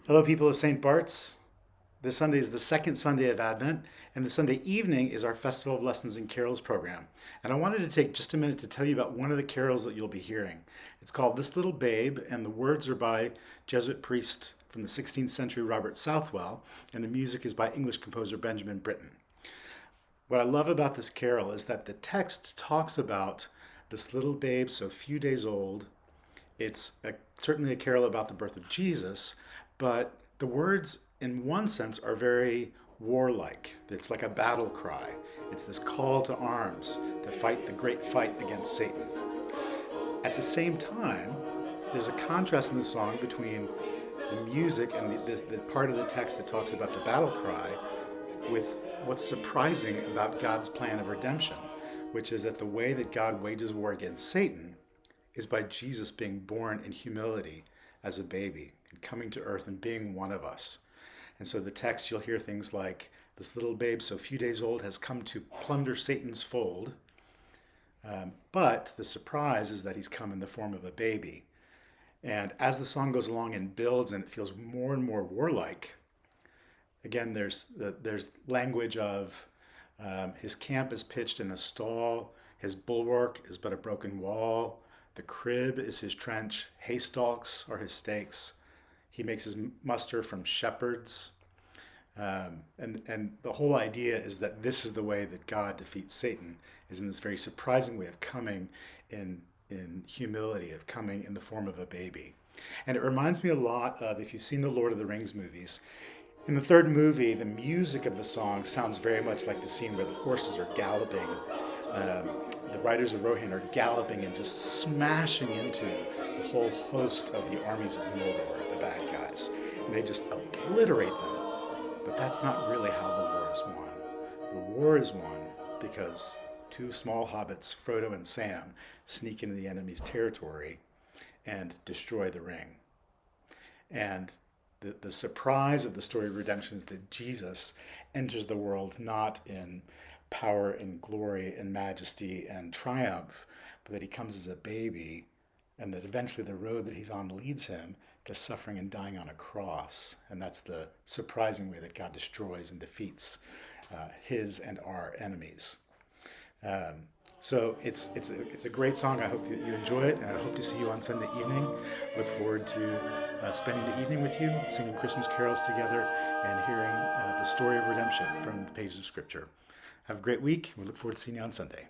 Hello, people of St. Bart's. This Sunday is the second Sunday of Advent, and the Sunday evening is our Festival of Lessons and Carols program. And I wanted to take just a minute to tell you about one of the carols that you'll be hearing. It's called This Little Babe, and the words are by Jesuit priest from the 16th century Robert Southwell, and the music is by English composer Benjamin Britten. What I love about this carol is that the text talks about this little babe so few days old. Certainly a carol about the birth of Jesus, but the words, in one sense, are very warlike. It's like a battle cry. It's this call to arms to fight the great fight against Satan. At the same time, there's a contrast in the song between the music and the part of the text that talks about the battle cry with what's surprising about God's plan of redemption, which is that the way that God wages war against Satan is by Jesus being born in humility as a baby and coming to earth and being one of us. And so the text, you'll hear things like, this little babe so few days old has come to plunder Satan's fold. But the surprise is that he's come in the form of a baby. And as the song goes along and builds and it feels more and more warlike, again, there's language of his camp is pitched in a stall, his bulwark is but a broken wall, the crib is his trench, haystacks are his stakes. He makes his muster from shepherds. And the whole idea is that this is the way that God defeats Satan, is in this very surprising way of coming in humility, of coming in the form of a baby. And it reminds me a lot of, if you've seen the Lord of the Rings movies, in the third movie, the music of the song sounds very much like the scene where the horses are galloping. The riders of Rohan are galloping and just smashing into the whole host of the armies of Mordor, the bad guys. And they just obliterate them. But that's not really how the war is won. The war is won because two small hobbits, Frodo and Sam, sneak into the enemy's territory and destroy the ring. And the surprise of the story of redemption is that Jesus enters the world not in power and glory and majesty and triumph, but that he comes as a baby, and that eventually the road that he's on leads him to suffering and dying on a cross. And that's the surprising way that God destroys and defeats his and our enemies. So it's a great song. I hope that you enjoy it, and I hope to see you on Sunday evening. Look forward to spending the evening with you, singing Christmas carols together, and hearing the story of redemption from the pages of Scripture. Have a great week. We look forward to seeing you on Sunday.